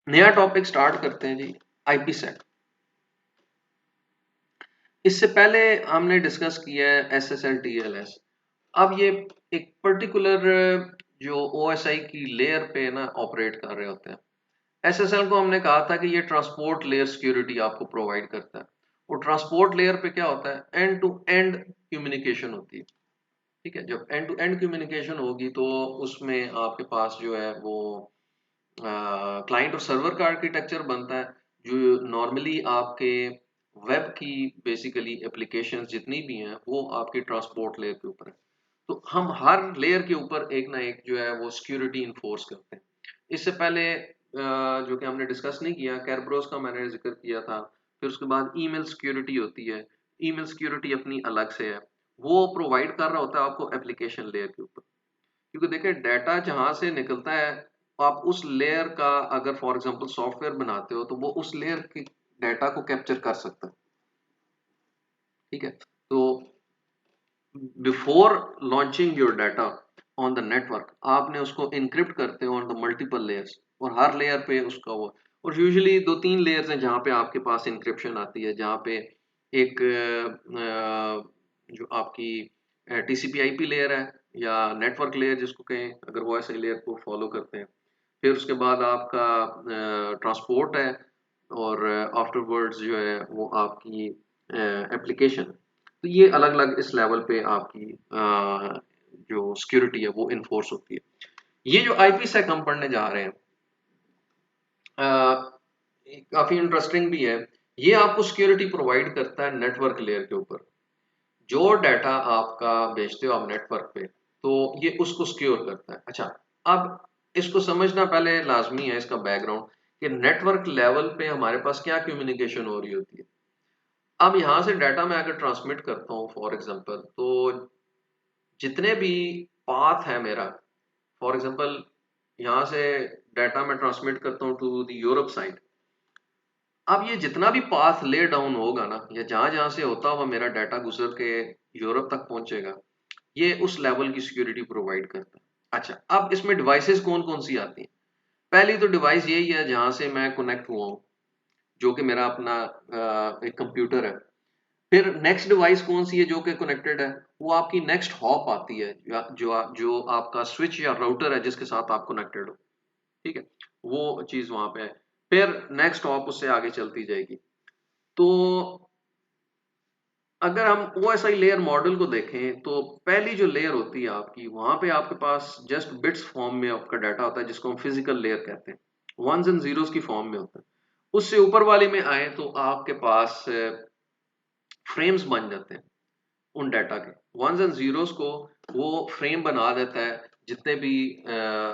नया topic start करते हैं जी, आईपीसेक। इससे पहले हमने डिस्कस किया है एसएसएल टीएलएस। अब ये एक पर्टिकुलर जो ओएसआई की लेयर पे ना ऑपरेट कर रहे होते हैं। एसएसएल को हमने कहा था कि ये ट्रांसपोर्ट लेयर सिक्योरिटी आपको प्रोवाइड करता है। और ट्रांसपोर्ट लेयर पे क्या होता है, एंड टू एंड कम्युनिकेशन होती है। ठीक है, जब एंड टू एंड कम्युनिकेशन होगी तो उसमें आपके पास जो है वो क्लाइंट और सर्वर का आर्किटेक्चर बनता है, जो नॉर्मली आपके वेब की बेसिकली एप्लीकेशंस जितनी भी हैं वो आपकी ट्रांसपोर्ट लेयर के ऊपर है। तो हम हर लेयर के ऊपर एक ना एक जो है वो सिक्योरिटी इन्फोर्स करते हैं। इससे पहले जो कि हमने डिस्कस नहीं किया, कैरब्रोस का मैंने जिक्र किया था। फिर उसके बाद ईमेल सिक्योरिटी होती है। ईमेल सिक्योरिटी अपनी अलग से है, वो प्रोवाइड कर रहा होता है आपको एप्लीकेशन लेयर के ऊपर। क्योंकि देखिए डाटा जहां से निकलता है, आप उस लेयर का अगर फॉर एग्जांपल सॉफ्टवेयर बनाते हो तो वो उस लेयर की डाटा को कैप्चर कर सकता है। ठीक है, तो before launching your data on the network आपने उसको इनक्रिप्ट करते हो ऑन द मल्टीपल लेयर्स, और हर लेयर पे उसका वो, और यूजुअली दो तीन लेयर्स हैं जहाँ पे आपके पास इंक्रिप्शन आती है, जहाँ पे एक जो आपकी टीसीपी आईपी लेयर है या नेटवर्क लेयर जिसको कहें, अगर वो ऐसे लेयर को फॉलो करते हैं। फिर उसके बाद आपका ट्रांसपोर्ट है, और आफ्टरवर्ड्स जो है वो आपकी एप्लीकेशन। तो ये अलग अलग इस लेवल पे आपकी जो सिक्योरिटी है वो इन्फोर्स होती है। ये जो आईपी सेक हम पढ़ने जा रहे हैं, काफी इंटरेस्टिंग भी है। ये आपको सिक्योरिटी प्रोवाइड करता है नेटवर्क लेयर के ऊपर। जो डाटा आपका भेजते हो आप नेटवर्क पे, तो ये उसको सिक्योर करता है। अच्छा, अब इसको समझना पहले लाजमी है, इसका बैकग्राउंड, कि नेटवर्क लेवल पे हमारे पास क्या कम्युनिकेशन हो रही होती है। अब यहाँ से डाटा मैं अगर ट्रांसमिट करता हूँ फॉर एग्जांपल, तो जितने भी पाथ है मेरा, फॉर एग्जांपल यहाँ से डाटा मैं ट्रांसमिट करता हूँ टू द यूरोप साइड। अब ये जितना भी पाथ ले डाउन होगा ना, या जहां जहां से होता हुआ मेरा डाटा गुजर के यूरोप तक पहुंचेगा, ये उस लेवल की सिक्योरिटी प्रोवाइड करता है। अच्छा, अब इसमें डिवाइसेस कौन कौन सी आती हैं। पहली तो डिवाइस यही है जहां से मैं कनेक्ट हुआ हूँ, जो कि मेरा अपना एक कंप्यूटर है। फिर नेक्स्ट डिवाइस कौन सी है जो कि कनेक्टेड है, वो आपकी नेक्स्ट हॉप आती है, जो आपका स्विच या राउटर है जिसके साथ आप कनेक्टेड हो। ठीक है, वो चीज वहां पे है। फिर नेक्स्ट हॉप उससे आगे चलती जाएगी। तो अगर हम ओएसआई लेयर मॉडल को देखें, तो पहली जो लेयर होती है आपकी, वहां पे आपके पास जस्ट बिट्स फॉर्म में आपका डाटा होता है, जिसको हम फिजिकल लेयर कहते हैं। वंस एंड जीरोस की फॉर्म में होता है। उससे ऊपर वाले में आए तो आपके पास फ्रेम्स बन जाते हैं उन डाटा के। वंस एंड जीरोस को वो फ्रेम बना देता है, जितने भी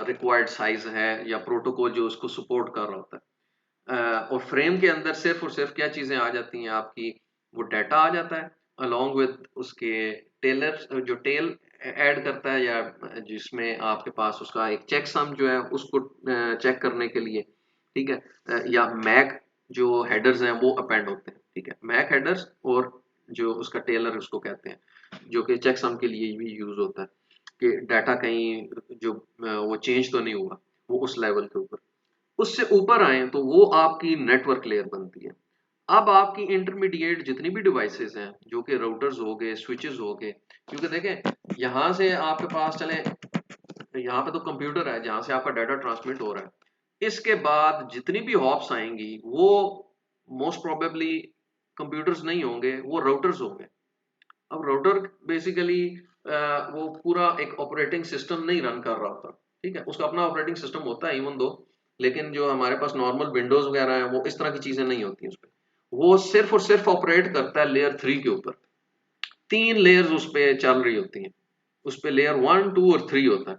रिक्वायर्ड साइज है या प्रोटोकॉल जो उसको सपोर्ट कर रहा होता है। और फ्रेम के अंदर सिर्फ और सिर्फ क्या चीजें आ जाती हैं आपकी, वो डाटा आ जाता है अलोंग विद उसके टेलर, जो टेल ऐड करता है, या जिसमें आपके पास उसका एक चेक सम जो है उसको चेक करने के लिए। ठीक है, या मैक जो हेडर्स हैं वो अपेंड होते हैं। ठीक है, मैक हेडर्स, और जो उसका टेलर उसको कहते हैं, जो कि चेक सम के लिए भी यूज होता है, कि डाटा कहीं जो वो चेंज तो नहीं हुआ, वो उस लेवल के ऊपर। उससे ऊपर आए तो वो आपकी नेटवर्क लेयर बनती है। अब आपकी इंटरमीडिएट जितनी भी डिवाइसेस हैं, जो कि राउटर्स हो गए, स्विचेस हो गए, क्योंकि देखें यहां से आपके पास चले, यहाँ पे तो कंप्यूटर है जहां से आपका डाटा ट्रांसमिट हो रहा है। इसके बाद जितनी भी हॉप्स आएंगी वो मोस्ट प्रोबेबली कंप्यूटर्स नहीं होंगे, वो राउटर्स होंगे। अब राउटर बेसिकली वो पूरा एक ऑपरेटिंग सिस्टम नहीं रन कर रहा होता। ठीक है, उसका अपना ऑपरेटिंग सिस्टम होता है इवन दो, लेकिन जो हमारे पास नॉर्मल विंडोज वगैरह है वो इस तरह की चीजें नहीं होती उस पर। वो सिर्फ और सिर्फ ऑपरेट करता है लेयर 3 के ऊपर। तीन लेयर्स उस पर चल रही होती हैं। उस पर लेयर 1, 2 और 3 होता है।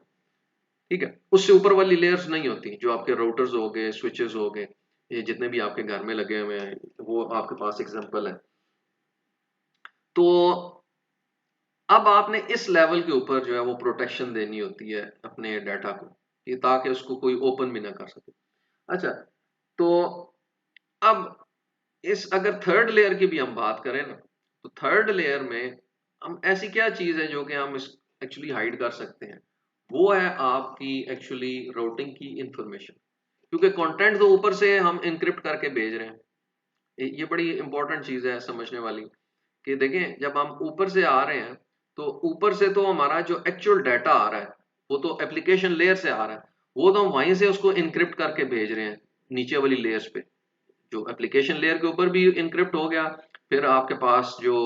ठीक है, उससे ऊपर वाली लेयर्स नहीं होती, जो आपके राउटर्स हो गए, स्विचेस हो गए, ये जितने भी आपके घर में लगे हुए हैं, वो आपके पास एग्जांपल है। तो अब आपने इस लेवल के ऊपर जो है वो प्रोटेक्शन देनी होती है अपने डाटा को, ये ताकि उसको कोई ओपन भी ना कर सके। अच्छा, तो अब इस अगर थर्ड लेयर की भी हम बात करें ना, तो थर्ड लेयर में हम ऐसी क्या चीज है जो कि हम इस एक्चुअली हाइड कर सकते हैं, वो है आपकी एक्चुअली राउटिंग की इंफॉर्मेशन। क्योंकि कंटेंट तो ऊपर से हम इनक्रिप्ट करके भेज रहे हैं। ये बड़ी इंपॉर्टेंट चीज है समझने वाली कि देखें, जब हम ऊपर से आ रहे हैं तो ऊपर से तो हमारा जो एक्चुअल डाटा आ रहा है वो तो एप्लीकेशन लेयर से आ रहा है, वो तो हम वहीं से उसको इनक्रिप्ट करके भेज रहे हैं नीचे वाली लेयर्स पे। जो एप्लीकेशन लेयर के ऊपर भी इनक्रिप्ट हो गया, फिर आपके पास जो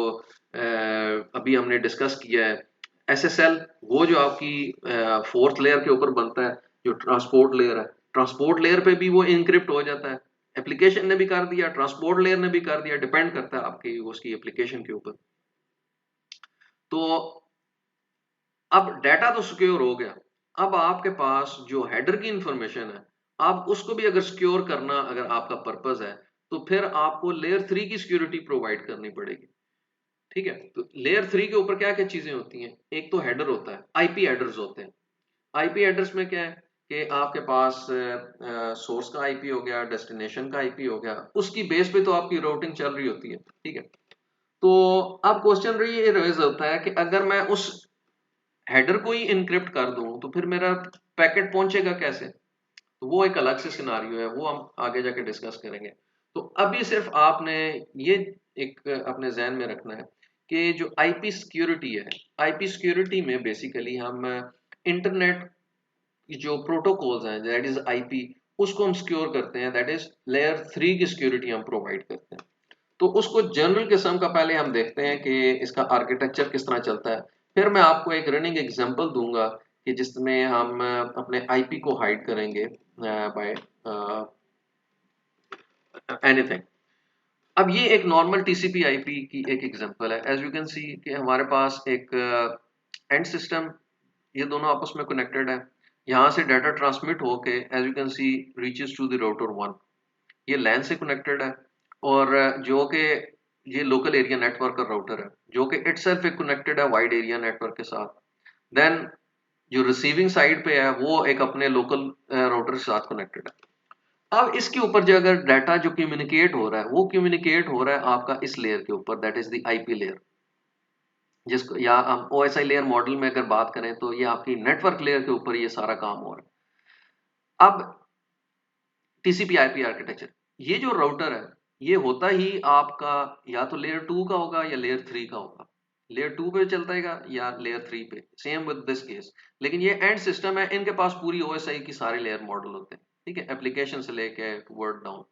अभी हमने डिस्कस किया है एसएसएल, वो जो आपकी फोर्थ लेयर के ऊपर बनता है, जो ट्रांसपोर्ट लेयर है, ट्रांसपोर्ट लेयर पे भी वो इनक्रिप्ट हो जाता है। एप्लीकेशन ने भी कर दिया, ट्रांसपोर्ट लेयर ने भी कर दिया, डिपेंड करता है आपकी उसकी एप्लीकेशन के ऊपर। तो अब डाटा तो सिक्योर हो गया, अब आपके पास जो हेडर की इंफॉर्मेशन है, आप उसको भी अगर सिक्योर करना अगर आपका पर्पस है, तो फिर आपको लेयर 3 की सिक्योरिटी प्रोवाइड करनी पड़ेगी। ठीक है, तो लेयर 3 के ऊपर क्या क्या चीजें होती हैं? एक तो हेडर होता है, आईपी एड्रेस होते हैं। आईपी एड्रेस में क्या है कि आपके पास सोर्स का आईपी हो गया, डेस्टिनेशन का आईपी हो गया, उसकी बेस पे तो आपकी राउटिंग चल रही होती है। ठीक है, तो अब क्वेश्चन ये रेज होता है कि अगर मैं उस हेडर को ही इनक्रिप्ट कर दूं तो फिर मेरा पैकेट पहुंचेगा कैसे? तो वो एक अलग से सिनारियो है, वो हम आगे जाके डिस्कस करेंगे। तो अभी सिर्फ आपने ये एक अपने जहन में रखना है कि जो आईपी सिक्योरिटी है, आईपी सिक्योरिटी में बेसिकली हम इंटरनेट की जो प्रोटोकॉल्स हैं, दैट इज आईपी, उसको हम सिक्योर करते हैं, दैट इज लेयर 3 की सिक्योरिटी हम प्रोवाइड करते हैं। तो उसको जनरल किस्म का पहले हम देखते हैं कि इसका आर्किटेक्चर किस तरह चलता है, फिर मैं आपको एक रनिंग एग्जांपल दूंगा कि जिसमें हम अपने आईपी को हाइड करेंगे बाय एनीथिंग। अब ये एक नॉर्मल टीसीपी आईपी की एक एग्जांपल है। एज यू कैन सी कि हमारे पास एक एंड सिस्टम, ये दोनों आपस में कनेक्टेड है, यहाँ से डाटा ट्रांसमिट होके as you can see reaches to the router 1, ये लैन से कनेक्टेड है। और जो कि ये लोकल एरिया नेटवर्क का राउटर है, जो कि इटसेल्फ एक कनेक्टेड है वाइड एरिया नेटवर्क के साथ। देन जो रिसीविंग साइड पे है वो एक अपने लोकल राउटर के साथ कनेक्टेड है। अब इसके ऊपर जो अगर डाटा जो कम्युनिकेट हो रहा है, वो कम्युनिकेट हो रहा है आपका इस लेयर के ऊपर, that is the IP layer, जिसको या हम ओएसआई लेयर मॉडल में अगर बात करें तो ये आपकी नेटवर्क लेयर के ऊपर ये सारा काम हो रहा है। अब टीसीपी आईपी आर्किटेक्चर, ये जो राउटर है ये होता ही आपका या तो लेयर 2 का होगा या लेयर 3 का होगा। लेयर 2 पे चलता है या लेयर 3 पे, सेम विद दिस केस। लेकिन ये एंड सिस्टम है, इनके पास पूरी ओएसआई की सारे लेयर मॉडल होते हैं। ठीक है, एप्लीकेशन से लेके वर्ड डाउन।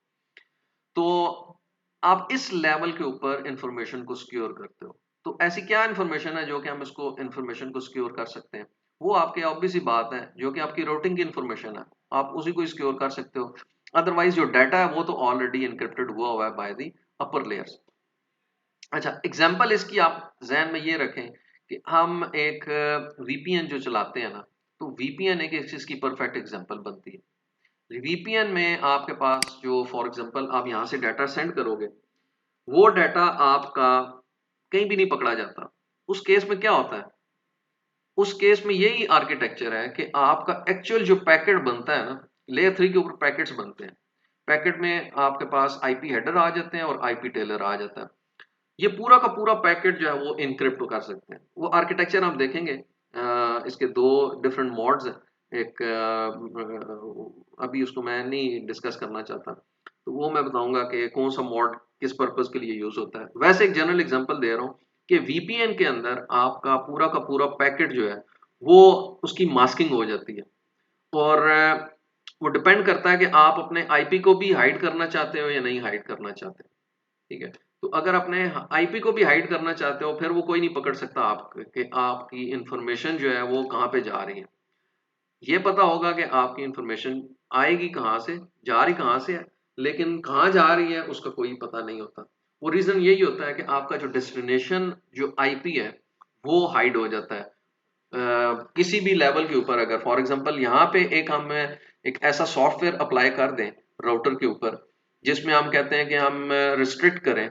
तो आप इस लेवल के ऊपर इंफॉर्मेशन को सिक्योर करते हो। तो ऐसी क्या इंफॉर्मेशन है जो कि हम इसको इंफॉर्मेशन को सिक्योर कर सकते हैं? वो आपके ऑब्वियस सी बात है, जो कि आपकी रूटिंग की इंफॉर्मेशन है, आप उसी को सिक्योर कर सकते हो। अदरवाइज जो डाटा है वो तो ऑलरेडी एनक्रिप्टेड हुआ है बाय द अपर लेयर्स। अच्छा, एग्जांपल इसकी आप जहन में ये रखें कि हम एक वीपीएन जो चलाते हैं ना, तो वीपीएन एक इसकी परफेक्ट एग्जांपल बनती है। वीपीएन में आपके पास जो फॉर एग्जांपल आप यहाँ से डाटा सेंड करोगे, वो डाटा आपका कहीं भी नहीं पकड़ा जाता। उस केस में क्या होता है? उस केस में यही आर्किटेक्चर है कि आपका एक्चुअल जो पैकेट बनता है ना, लेयर 3 के ऊपर पैकेट्स बनते हैं। पैकेट में आपके पास आईपी हेडर आ जाते हैं और आईपी टेलर आ जाता है। ये पूरा का पूरा पैकेट जो है वो इनक्रिप्ट कर सकते हैं। वो आर्किटेक्चर हम देखेंगे, इसके दो डिफरेंट मॉड्स हैं। एक अभी उसको मैं नहीं डिस्कस करना चाहता, तो वो मैं बताऊंगा कि कौन सा मॉड किस पर्पस के लिए यूज होता है। वैसे एक जनरल एग्जांपल दे रहा हूँ कि वीपीएन के अंदर आपका पूरा का पूरा पैकेट जो है वो उसकी मास्किंग हो जाती है। और वो डिपेंड करता है कि आप अपने आईपी को भी हाइड करना चाहते हो या नहीं हाइड करना चाहते। ठीक है, तो अगर अपने आईपी को भी हाइड करना चाहते हो, फिर वो कोई नहीं पकड़ सकता आप कि आपकी इंफॉर्मेशन जो है वो कहाँ पे जा रही है। ये पता होगा कि आपकी इंफॉर्मेशन आएगी कहाँ से, जा रही कहाँ से है, लेकिन कहाँ जा रही है उसका कोई पता नहीं होता। वो रीजन यही होता है कि आपका जो डेस्टिनेशन जो आईपी है वो हाइड हो जाता है। किसी भी लेवल के ऊपर अगर फॉर एग्जांपल यहाँ पे एक हम एक ऐसा सॉफ्टवेयर अप्लाई कर दें राउटर के ऊपर, जिसमें हम कहते हैं कि हम रिस्ट्रिक्ट करें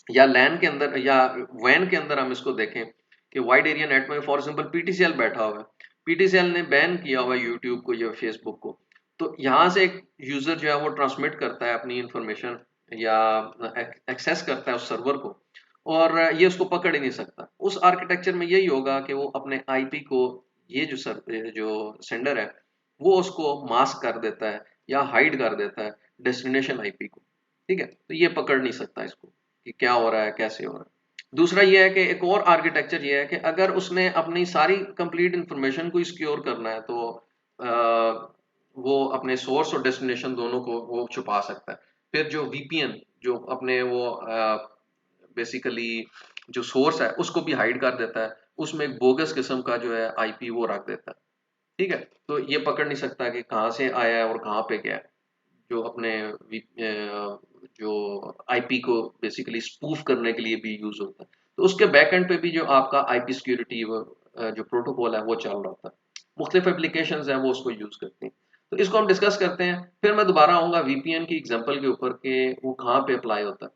या लैन के अंदर या वैन के अंदर हम इसको देखें कि वाइड एरिया नेट में फॉर एग्जांपल पीटीसीएल बैठा हुआ है, पीटीसीएल ने बैन किया हुआ है यूट्यूब को या फेसबुक को। तो यहाँ से एक यूजर जो है वो ट्रांसमिट करता है अपनी इंफॉर्मेशन या एक्सेस करता है उस सर्वर को, और ये उसको पकड़ ही नहीं सकता। उस आर्किटेक्चर में यही होगा कि वो अपने आईपी को, ये जो सेंडर है वो उसको मास्क कर देता है या हाइड कर देता है डेस्टिनेशन आईपी को। ठीक है, तो ये पकड़ नहीं सकता इसको कि क्या हो रहा है, कैसे हो रहा है। दूसरा ये है कि एक और आर्किटेक्चर ये है कि अगर उसने अपनी सारी कंप्लीट इंफॉर्मेशन को सिक्योर करना है तो वो अपने सोर्स और डेस्टिनेशन दोनों को वो छुपा सकता है। फिर जो वीपीएन जो अपने वो बेसिकली जो सोर्स है उसको भी हाइड कर देता है, उसमें एक बोगस किस्म का जो है आईपी वो रख देता है। ठीक है, तो ये पकड़ नहीं सकता कि कहाँ से आया है और कहाँ पे गया है। जो अपने जो आईपी को बेसिकली स्पूफ करने के लिए भी यूज होता है, तो उसके बैकएंड पे भी जो आपका आईपी सिक्योरिटी जो प्रोटोकॉल है वो चल रहा होता है। मुख्तलिफ एप्लीकेशन है वो उसको यूज करते हैं। तो इसको हम डिस्कस करते हैं, फिर मैं दोबारा आऊंगा वीपीएन की एग्जांपल के ऊपर कि वो कहाँ पे अप्लाई होता है,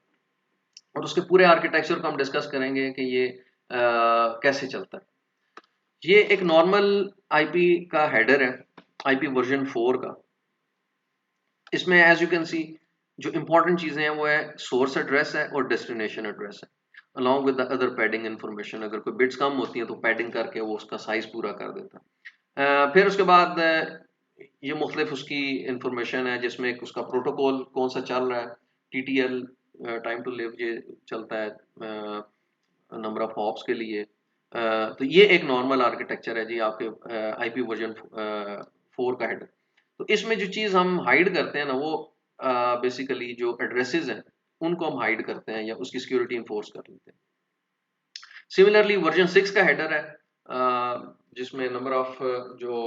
और उसके पूरे आर्किटेक्चर को हम डिस्कस करेंगे कि ये कैसे चलता है। ये एक नॉर्मल आईपी का हेडर है, आईपी वर्जन 4 का। इसमें एज यू कैन सी जो इंपॉर्टेंट चीजें हैं वो है सोर्स एड्रेस है और डेस्टिनेशन एड्रेस है, along with the other padding information. अगर कोई बिट्स कम होती हैं तो पैडिंग करके वो उसका साइज पूरा कर देता है। फिर उसके बाद ये मुख्तलिफ उसकी इंफॉर्मेशन है जिसमें एक उसका प्रोटोकॉल कौन सा चल रहा है, टीटीएल टाइम टू लिव ये चलता है नंबर ऑफ हॉप्स के लिए। तो ये एक नॉर्मल आर्किटेक्चर है जी आपके आईपी वर्जन 4 का हेडर। तो इसमें जो चीज हम हाइड करते हैं ना वो बेसिकली जो एड्रेसेस हैं उनको हम हाइड करते हैं या उसकी सिक्योरिटी इन्फोर्स कर लेते हैं। सिमिलरली वर्जन 6 का हेडर है जिसमें नंबर ऑफ जो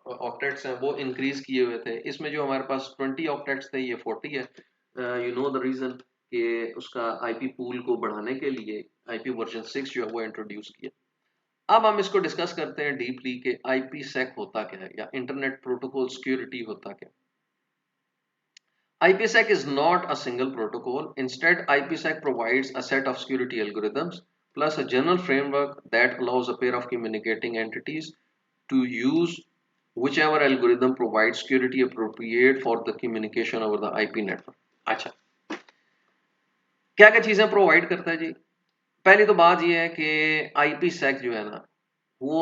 ऑक्टेट्स हैं वो इंक्रीज किए हुए थे। इसमें जो हमारे पास 20 ऑक्टेट्स थे ये 40 है। यू नो द रीजन कि उसका आईपी पूल को बढ़ाने के लिए आईपी वर्जन 6 जो है वो इंट्रोड्यूस किया। अब हम इसको डिस्कस करते हैं डीपली कि आईपी सेक होता क्या है या इंटरनेट प्रोटोकॉल सिक्योरिटी होता क्या। IPsec is not a single protocol. Instead, IPsec provides a set of security algorithms plus a general framework that allows a pair of communicating entities to use whichever algorithm provides security appropriate for the communication over the IP network. अच्छा, क्या क्या चीजें provide करता है जी। पहली तो बात यह है कि IPsec जो है ना वो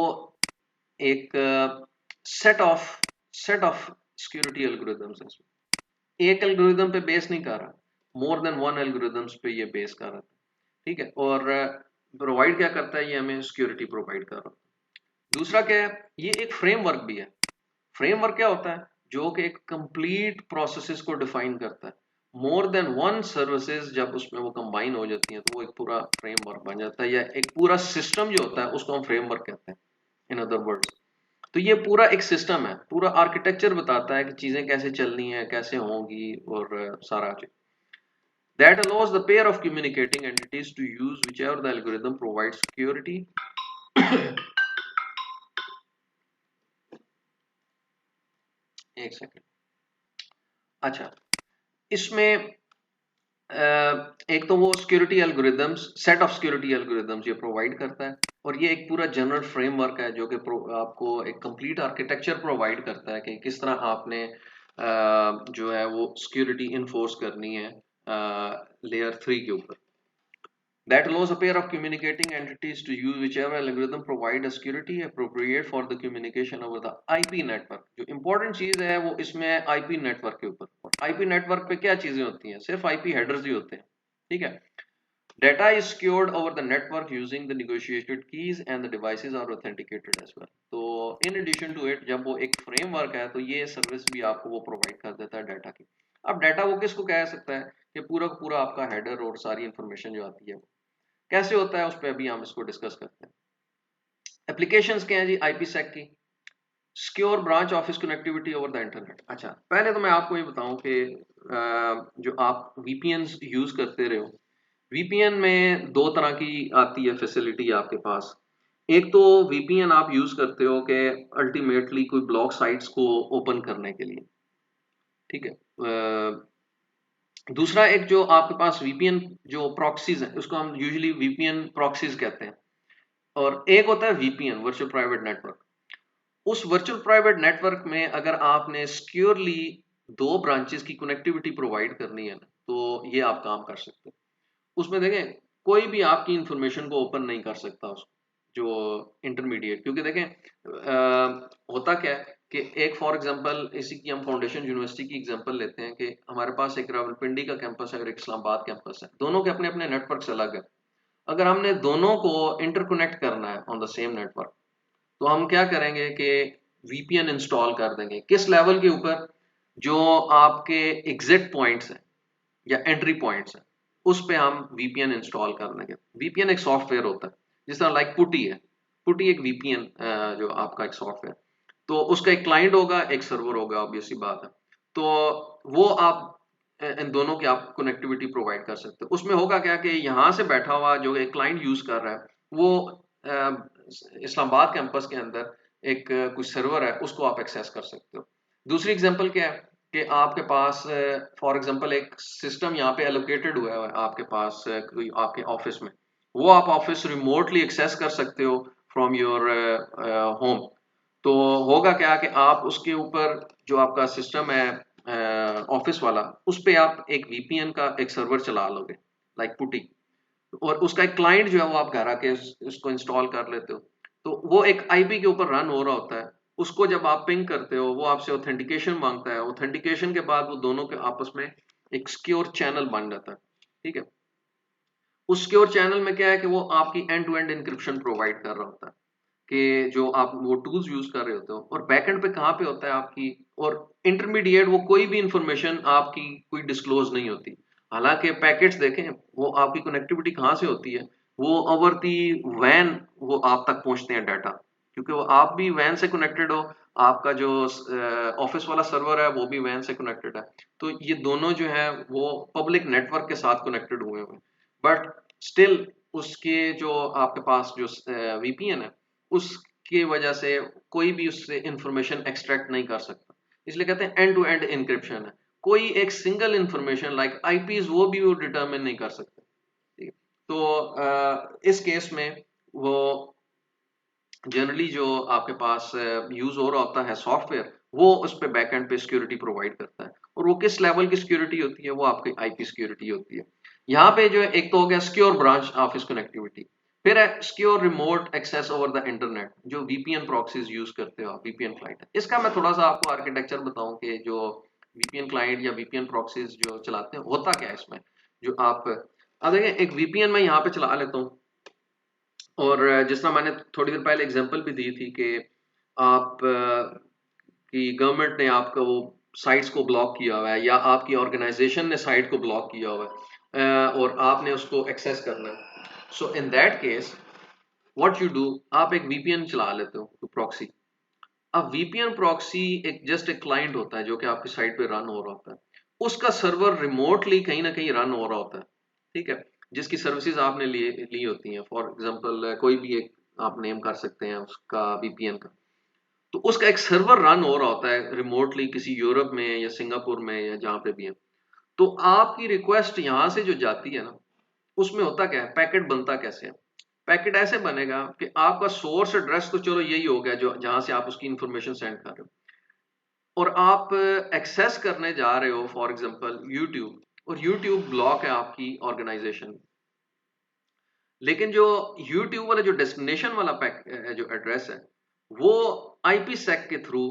एक सेट ऑफ सिक्योरिटी एल्गोरिथम्स है। एक एल्गोरिदम पे बेस नहीं कर रहा, मोर देन वन एल्गोरिदम्स पे ये बेस कर रहा था। ठीक है, और प्रोवाइड क्या करता है, ये हमें सिक्योरिटी प्रोवाइड कर रहा है। दूसरा क्या है, ये एक फ्रेमवर्क भी है। फ्रेमवर्क क्या होता है, जो कि एक कंप्लीट प्रोसेसेस को डिफाइन करता है। मोर देन वन सर्विसेज जब उसमें वो कंबाइन हो जाती हैं तो वो एक पूरा फ्रेमवर्क बन जाता है, या एक पूरा सिस्टम जो होता है उसको हम फ्रेमवर्क कहते हैं इन अदर वर्ड्स। तो ये पूरा एक सिस्टम है, पूरा आर्किटेक्चर बताता है कि चीजें कैसे चलनी है, कैसे होंगी, और सारा चीज that allows the pair of communicating entities to use whichever the algorithm provides security. एक सेकेंड। अच्छा, इसमें एक तो वो security algorithms, set of security algorithms ये प्रोवाइड करता है, और ये एक पूरा जनरल फ्रेमवर्क है जो कि आपको एक कंप्लीट आर्किटेक्चर प्रोवाइड करता है कि किस तरह आपने जो है वो सिक्योरिटी इन्फोर्स करनी है लेयर 3 के ऊपर। That allows a pair of communicating entities to use whichever algorithm provide a security appropriate for the communication over the IP network। जो important चीज है वो इसमें है IP नेटवर्क के ऊपर। और IP नेटवर्क पे क्या चीजें होती हैं, सिर्फ IP हेडर्स ही होते हैं। ठीक है, data is secured over the network using the negotiated keys and the devices are authenticated as well। तो in addition to it, जब वो एक फ्रेमवर्क है तो ये सर्विस भी आपको वो प्रोवाइड कर देता है डाटा की। अब डाटा वो किसको कह सकता है कि पूरा पूरा आपका हेडर और सारी इंफॉर्मेशन जो आती है कैसे होता है, उस पर अभी हम इसको डिस्कस करते हैं। एप्लीकेशंस क्या है जी IPsec की, secure branch office connectivity over the internet. अच्छा, पहले तो मैं आपको ये बताऊं कि जो आप VPNs यूज करते रहे हो, VPN में दो तरह की आती है फैसिलिटी आपके पास। एक तो VPN आप यूज करते हो कि अल्टीमेटली कोई ब्लॉक साइट्स को ओपन करने के लिए। ठीक है, दूसरा एक जो आपके पास VPN जो प्रॉक्सीज है उसको हम यूजुअली VPN प्रॉक्सीज कहते हैं, और एक होता है VPN वर्चुअल प्राइवेट नेटवर्क। उस वर्चुअल प्राइवेट नेटवर्क में अगर आपने सिक्योरली दो ब्रांचेस की कनेक्टिविटी प्रोवाइड करनी है ना तो ये आप काम कर सकते हैं। उसमें देखें कोई भी आपकी इंफॉर्मेशन को ओपन नहीं कर सकता उसको, जो इंटरमीडिएट, क्योंकि देखें होता क्या है कि एक फॉर एग्जांपल इसी की हम फाउंडेशन यूनिवर्सिटी की एग्जांपल लेते हैं कि हमारे पास एक रावलपिंडी का कैंपस है और एक इस्लामाबाद कैंपस है, दोनों के अपने अपने नेटवर्क्स अलग है। अगर हमने दोनों को इंटरकनेक्ट करना है ऑन द सेम नेटवर्क, तो हम क्या करेंगे कि वीपीएन इंस्टॉल कर देंगे। किस लेवल के ऊपर? जो आपके एग्जिट पॉइंट्स हैं या एंट्री पॉइंट्स हैं, उस पे हम वीपीएन इंस्टॉल कर देंगे। वीपीएन एक सॉफ्टवेयर होता है, जिस तरह लाइक पुटी है। पुटी एक वीपीएन जो आपका एक सॉफ्टवेयर, तो उसका एक क्लाइंट होगा, एक सर्वर होगा, ऑब्वियस सी बात है। तो वो आप इन दोनों की आप कनेक्टिविटी प्रोवाइड कर सकते हो। उसमें होगा क्या कि यहाँ से बैठा हुआ जो एक क्लाइंट यूज कर रहा है, वो इस्लामाबाद कैंपस के अंदर एक कुछ सर्वर है, उसको आप एक्सेस कर सकते हो। दूसरी एग्जांपल क्या है कि आपके पास फॉर एग्जांपल एक सिस्टम यहाँ पे एलोकेटेड हुआ है आपके पास कोई आपके ऑफिस में, वो आप ऑफिस रिमोटली एक्सेस कर सकते हो फ्रॉम योर होम। तो होगा क्या कि आप उसके ऊपर जो आपका सिस्टम है ऑफिस वाला, उस पे आप एक वीपीएन का एक सर्वर चला लोगे लाइक पुटी, और उसका एक क्लाइंट जो है वो आप घर आके उसको इंस्टॉल कर लेते हो। तो वो एक आईपी के ऊपर रन हो रहा होता है। उसको जब आप पिंग करते हो, वो आपसे ऑथेंटिकेशन मांगता है। ऑथेंटिकेशन के बाद वो दोनों के आपस में एक सिक्योर चैनल बन जाता है, ठीक है। उस सिक्योर चैनल में क्या है कि वो आपकी end to end encryption provide कर रहा होता है, कि जो आप वो टूल्स यूज कर रहे होते हो। और बैकएंड पे कहाँ पे होता है आपकी, और इंटरमीडिएट वो कोई भी इंफॉर्मेशन आपकी कोई डिस्क्लोज नहीं होती। हालांकि पैकेट्स देखें, वो आपकी कनेक्टिविटी कहाँ से होती है, वो ओवर दी वैन वो आप तक पहुंचते हैं डाटा, क्योंकि वो आप भी वैन से कनेक्टेड हो, आपका जो ऑफिस वाला सर्वर है वो भी वैन से कनेक्टेड है। तो ये दोनों जो है वो पब्लिक नेटवर्क के साथ कनेक्टेड हुए हुए, बट स्टिल उसके जो आपके पास जो वीपीएन है, उसकी वजह से कोई भी उससे इंफॉर्मेशन एक्सट्रैक्ट नहीं कर सकता। इसलिए कहते हैं एंड टू एंड इंक्रिप्शन है। कोई एक सिंगल इंफॉर्मेशन लाइक आईपीज वो भी वो डिटरमिन नहीं कर सकते, ठीक है। तो इस केस में वो जनरली जो आपके पास यूज हो रहा होता है सॉफ्टवेयर, वो उस पे बैकएंड पे सिक्योरिटी प्रोवाइड करता है। और वो किस लेवल की सिक्योरिटी होती है? वो आपकी आईपी सिक्योरिटी होती है। यहाँ पे जो है एक तो हो गया सिक्योर ब्रांच ऑफिस कनेक्टिविटी, फिर है secure remote access over the internet, जो वीपीएन प्रॉक्सीज यूज करते हो आप, वीपीएन क्लाइंट। इसका मैं थोड़ा सा आपको आर्किटेक्चर बताऊं कि जो वीपीएन क्लाइंट या वीपीएन प्रॉक्सीज जो चलाते हैं होता क्या है इसमें। जो आप अब देखिए, एक वीपीएन मैं यहाँ पे चला लेता हूँ, और जिस तरह मैंने थोड़ी देर पहले एग्जांपल भी दी थी कि आप कि गवर्नमेंट ने आपका वो साइट्स को ब्लॉक किया हुआ है, या आपकी ऑर्गेनाइजेशन ने साइट को ब्लॉक किया हुआ है, और आपने उसको एक्सेस करना है। So in that case what you do, आप एक वीपीएन चला लेते हो प्रॉक्सी। अब वीपीएन प्रॉक्सी एक जस्ट एक क्लाइंट होता है जो कि आपकी साइट पे रन हो रहा होता है। उसका सर्वर रिमोटली कहीं ना कहीं रन हो रहा होता है, ठीक है, जिसकी सर्विसेज आपने ली होती हैं। फॉर एग्जांपल कोई भी एक आप नेम कर सकते हैं उसका वीपीएन का। तो उसका एक सर्वर रन हो रहा होता है रिमोटली किसी यूरोप में या सिंगापुर में या जहां पे भी है। तो आपकी रिक्वेस्ट यहां से जो जाती है ना, उसमें होता क्या है, पैकेट बनता कैसे है? पैकेट ऐसे बनेगा कि आपका सोर्स एड्रेस तो चलो यही हो गया जो जहां से आप उसकी इंफॉर्मेशन सेंड कर रहे हो, और आप एक्सेस करने जा रहे हो फॉर एग्जांपल यूट्यूब, और यूट्यूब ब्लॉक है आपकी ऑर्गेनाइजेशन। लेकिन जो यूट्यूब वाला जो डेस्टिनेशन वाला जो एड्रेस है, वो आईपी सेक के थ्रू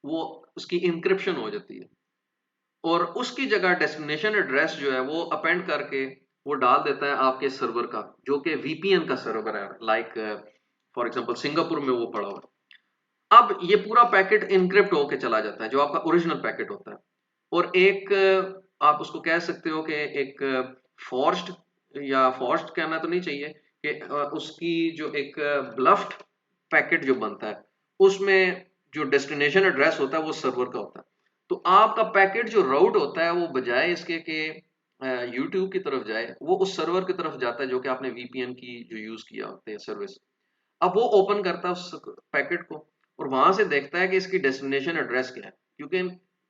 वो उसकी इंक्रिप्शन हो जाती है, और उसकी जगह डेस्टिनेशन एड्रेस जो है वो अपेंड करके वो डाल देता है आपके सर्वर का, जो कि वीपीएन का सर्वर है, लाइक फॉर एग्जांपल सिंगापुर में वो पड़ा हुआ है। अब ये पूरा पैकेट इनक्रिप्ट होके चला जाता है, जो आपका ओरिजिनल पैकेट होता है। और एक आप उसको कह सकते हो कि एक फॉर्स्ड, या फॉर्स्ड कहना तो नहीं चाहिए, कि उसकी जो एक ब्लफ्ड पैकेट जो बनता है, उसमें जो डेस्टिनेशन एड्रेस होता है वो सर्वर का होता है। तो आपका पैकेट जो राउट होता है, वो बजाय इसके कि यूट्यूब की तरफ जाए, वो उस सर्वर की तरफ जाता है जो कि आपने वीपीएन की जो यूज किया होते हैं सर्विस। अब वो ओपन करता है उस पैकेट को, और वहां से देखता है कि इसकी डेस्टिनेशन एड्रेस क्या है, क्योंकि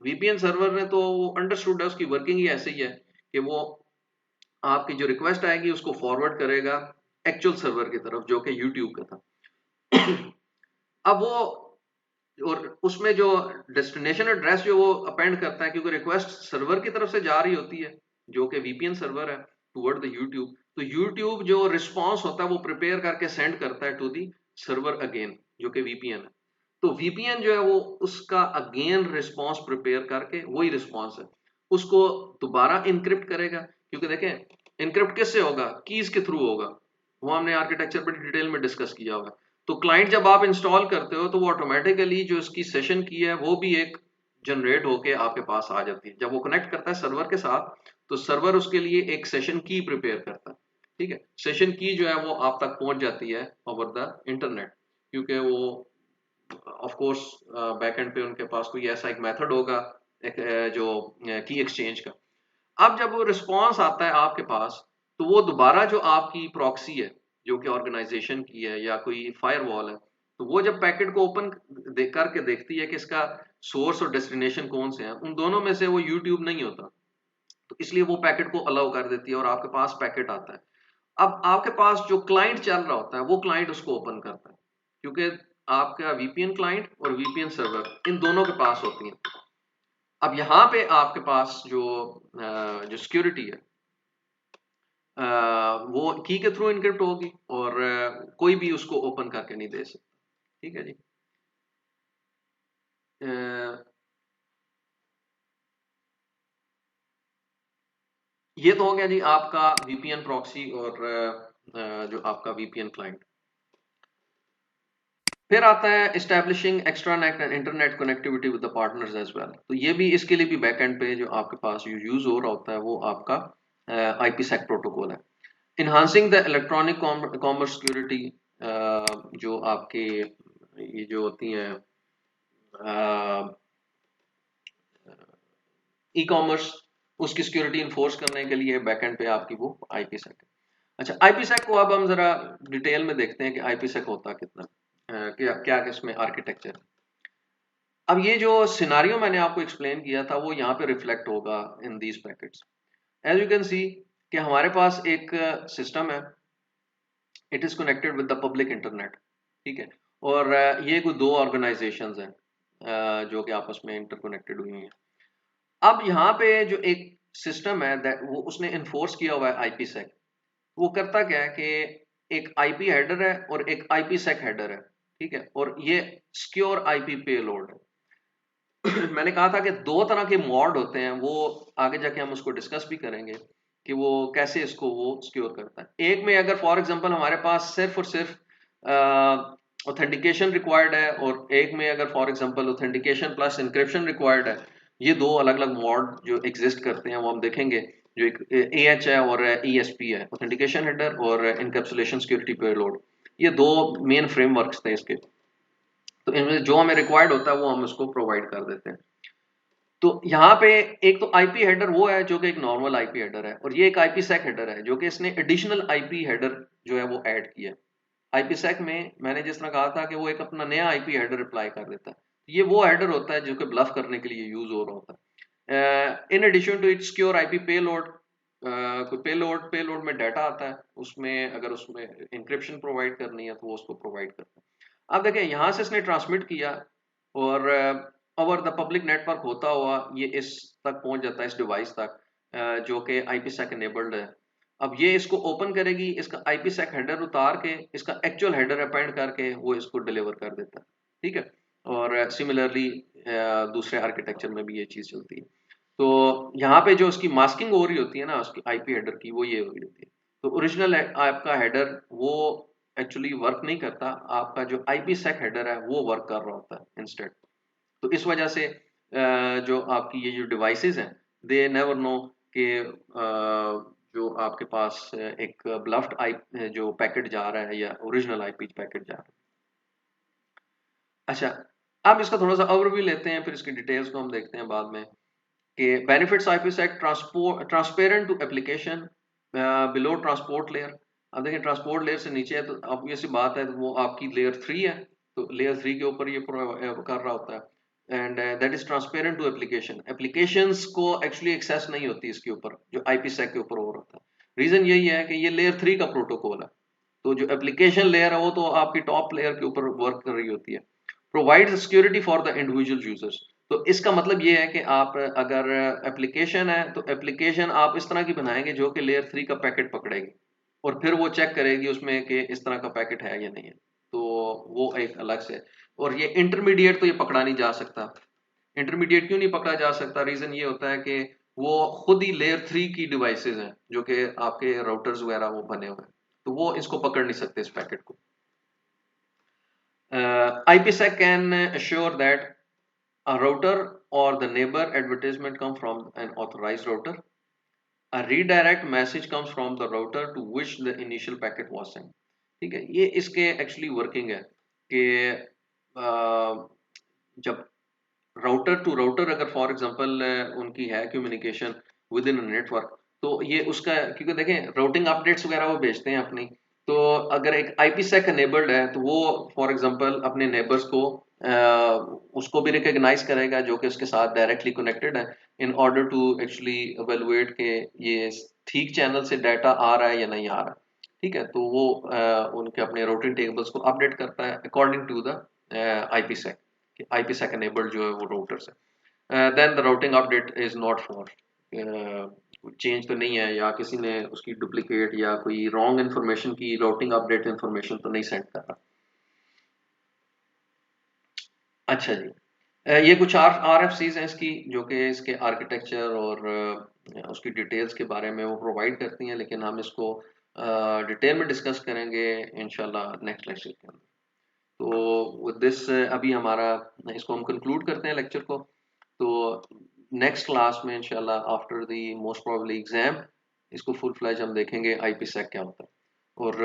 वीपीएन सर्वर ने तो वो अंडरस्टूड है, उसकी वर्किंग ही ऐसे ही है कि वो आपकी जो रिक्वेस्ट आएगी उसको फॉरवर्ड करेगा एक्चुअल सर्वर की तरफ, जो कि यूट्यूब का था। अब वो, और उसमें जो डेस्टिनेशन एड्रेस जो वो अपेंड करता है, क्योंकि रिक्वेस्ट सर्वर की तरफ से जा रही होती है जो कि वीपीएन सर्वर है टुवर्ड द यूट्यूब, तो यूट्यूब जो रिस्पॉन्स होता है वो प्रिपेयर करके सेंड करता है टू दी सर्वर अगेन, जो कि वीपीएन है। तो वीपीएन जो है वो उसका अगेन रिस्पॉन्स प्रिपेयर करके, वही रिस्पॉन्स है, उसको दोबारा इनक्रिप्ट करेगा। क्योंकि देखें इनक्रिप्ट किससे होगा, कीज के थ्रू होगा, वो हमने आर्किटेक्चर पर डिटेल में डिस्कस किया होगा। तो क्लाइंट जब आप इंस्टॉल करते हो तो वो ऑटोमेटिकली जो इसकी सेशन की है वो भी एक जनरेट होके आपके पास आ जाती है। जब वो कनेक्ट करता है सर्वर के साथ तो सर्वर उसके लिए एक सेशन की प्रिपेयर करता है, ठीक है। सेशन की जो है वो आप तक पहुंच जाती है ओवर द इंटरनेट, क्योंकि वो ऑफ कोर्स बैकएंड पे उनके पास कोई ऐसा एक मेथड होगा एक जो की एक्सचेंज का। अब जब वो रिस्पॉन्स आता है आपके पास तो वो दोबारा जो आपकी प्रॉक्सी है जो कि ऑर्गेनाइजेशन की है या कोई फायरवॉल है, तो वो जब पैकेट को ओपन देख करके देखती है कि इसका सोर्स और डेस्टिनेशन कौन से हैं, उन दोनों में से वो यूट्यूब नहीं होता, तो इसलिए वो पैकेट को अलाउ कर देती है और आपके पास पैकेट आता है। अब आपके पास जो क्लाइंट चल रहा होता है वो क्लाइंट उसको ओपन करता है, क्योंकि आपका वीपीएन क्लाइंट और वीपीएन सर्वर इन दोनों के पास होती है। अब यहाँ पे आपके पास जो सिक्योरिटी है वो की के थ्रू इनक्रिप्ट होगी और कोई भी उसको ओपन करके नहीं दे सकता, ठीक है जी। ये तो हो गया जी आपका वीपीएन प्रॉक्सी और जो आपका वीपीएन क्लाइंट। फिर आता है establishing extranet and internet connectivity with the partners as well. तो ये भी इसके लिए भी बैकएंड पे जो आपके पास यूज हो रहा होता है वो आपका आईपीसेक प्रोटोकॉल है। Enhancing the electronic commerce security, जो आपके ये जो होती हैं ई कॉमर्स, उसकी सिक्योरिटी इन्फोर्स करने के लिए बैकएंड पे आपकी वो आईपीसेक है। अच्छा, आईपीसेक को अब हम जरा डिटेल में देखते हैं कि आईपीसेक होता कितना, क्या क्या इसमें आर्किटेक्चर। अब ये जो सिनारियो मैंने आपको एक्सप्लेन किया था वो यहाँ पे रिफ्लेक्ट होगा in these packets. As you can see कि हमारे पास एक सिस्टम है, it is connected with the public internet, ठीक है। और ये कोई दो ऑर्गेनाइजेशंस हैं जो कि आपस में इंटरकनेक्टेड हुई हैं। अब यहाँ पे जो एक सिस्टम है दैट वो उसने इन्फोर्स किया हुआ है आईपीसेक। वो करता क्या है कि एक आईपी हेडर है और एक आईपीसेक हेडर है, ठीक है, और ये सिक्योर आईपी पेलोड है। मैंने कहा था कि दो तरह के मॉड होते हैं, वो आगे जाके हम उसको डिस्कस भी करेंगे कि वो कैसे इसको वो सिक्योर करता है। एक में अगर फॉर एग्जांपल हमारे पास सिर्फ और सिर्फ ऑथेंटिकेशन रिक्वायर्ड है और एक में अगर for example authentication plus encryption required है, ये दो अलग अलग मॉड जो एग्जिस्ट करते हैं वो हम देखेंगे। जो एक AH है और ESP है, ऑथेंटिकेशन हेडर और इनकैप्सुलेशन सिक्योरिटी पेलोड, ये दो मेन फ्रेमवर्क्स थे इसके। तो इनमें जो हमें रिक्वायर्ड होता है वो हम उसको प्रोवाइड कर देते हैं। तो यहाँ पे एक तो आईपी हेडर वो है जो कि एक नॉर्मल आईपी हेडर है, और ये एक आईपीसेक हेडर है जो कि इसने एडिशनल आईपी हेडर जो है वो ऐड किया है। आईपीसेक में मैंने जिस तरह कहा था कि वो एक अपना नया आईपी हेडर अप्लाई कर देता है, ये वो हेडर होता है जो कि ब्लफ करने के लिए यूज हो रहा होता है। In addition to its secure IP payload, कोई पेलोड में डाटा आता है, उसमें अगर उसमें इंक्रिप्शन प्रोवाइड करनी है तो वो उसको प्रोवाइड करता है। अब देखें यहाँ से इसने ट्रांसमिट किया और ओवर द पब्लिक नेटवर्क होता हुआ ये इस तक पहुंच जाता है, इस डिवाइस तक जो कि आईपीसेक इनेबल्ड है। अब ये इसको ओपन करेगी, इसका आईपीसेक हेडर उतार के इसका एक्चुअल हेडर अपेंड करके वो इसको डिलीवर कर देता है, ठीक है। और सिमिलरली दूसरे आर्किटेक्चर में भी ये चीज चलती है। तो यहाँ पे जो उसकी मास्किंग हो रही होती है ना उसकी आईपी हेडर की, वो ये हो रही होती है। तो ओरिजिनल आपका हेडर वो एक्चुअली वर्क नहीं करता, आपका जो आईपीसेक हेडर है वो वर्क कर रहा होता है इंस्टेड। तो इस वजह से जो आपकी ये जो डिवाइसेस हैं दे नेवर नो कि जो आपके पास एक ब्लफ्ड आई जो पैकेट जा रहा है या ओरिजिनल आईपी पैकेट जा रहा है। अच्छा, अब इसका थोड़ा सा ओवरव्यू लेते हैं, फिर इसकी डिटेल्स को हम देखते हैं बाद में कि benefits IPsec transparent to application below transport layer. अब देखिए ट्रांसपोर्ट लेयर से नीचे है तो ऑब्वियस सी बात है, तो वो आपकी लेयर 3 है, तो लेयर 3 के ऊपर ये कर रहा होता है। And that is transparent to application, applications को एक्चुअली एक्सेस नहीं होती इसके ऊपर जो आईपीसेक के ऊपर हो रहा था। रीजन यही है कि ये लेयर 3 का प्रोटोकॉल है, तो जो एप्लीकेशन लेयर है वो तो आपकी टॉप लेयर के ऊपर वर्क कर रही होती है। Provide security for the individual users, तो इसका मतलब ये है कि आप अगर एप्लीकेशन है तो एप्लीकेशन आप इस तरह की बनाएंगे जो कि लेयर 3 का पैकेट पकड़ेगी और फिर वो चेक करेगी उसमें कि इस तरह का पैकेट है या नहीं है। तो वो एक अलग से। और ये इंटरमीडिएट तो ये पकड़ा नहीं जा सकता। इंटरमीडिएट क्यों नहीं पकड़ा जा सकता? रीजन ये होता है कि वो खुद ही लेयर 3 की डिवाइसेस हैं, जो कि आपके राउटर्स वगैरह वो बने हुए हैं, तो वो इसको पकड़ नहीं सकते इस पैकेट को। IPsec can assure that a router or the neighbor advertisement come from an authorized router. A redirect message comes from the router to which the initial packet was sent. ठीक है, ये इसके एक्चुअली वर्किंग है कि जब router to router अगर for example उनकी है कम्युनिकेशन विद इन नेटवर्क, तो ये उसका, क्योंकि देखें राउटिंग अपडेट्स वगैरह वो भेजते हैं अपनी, तो अगर एक आईपीसेक एनेबल्ड है तो वो फॉर एग्जांपल अपने नेबर्स को उसको भी रिकॉग्नाइज करेगा जो कि उसके साथ डायरेक्टली कनेक्टेड है, in order to actually evaluate के ये ठीक चैनल से डाटा आ रहा है या नहीं आ रहा है। ठीक है, तो वो उनके अपने राउटिंग टेबल्स को अपडेट करता है according to the IPsec, IPsec enabled जो है वो routers है। Then the routing update is not for change तो नहीं है, या किसी ने उसकी डुप्लीकेट या कोई रॉन्ग इन्फॉर्मेशन की राउटिंग अपडेट इन्फॉर्मेशन तो नहीं सेंड कर रहा। अच्छा जी, ये कुछ RFCs हैं इसकी, जो कि इसके आर्किटेक्चर और उसकी डिटेल्स के बारे में वो प्रोवाइड करती हैं, लेकिन हम इसको डिटेल में डिस्कस करेंगे इंशाल्लाह नेक्स्ट लेक्चर के अंदर। तो विद दिस अभी हमारा इसको हम कंक्लूड करते हैं लेक्चर को। तो नेक्स्ट क्लास में इंशाल्लाह after the most probably exam इसको फुल फ्लैज हम देखेंगे आईपीसेक क्या होता है। और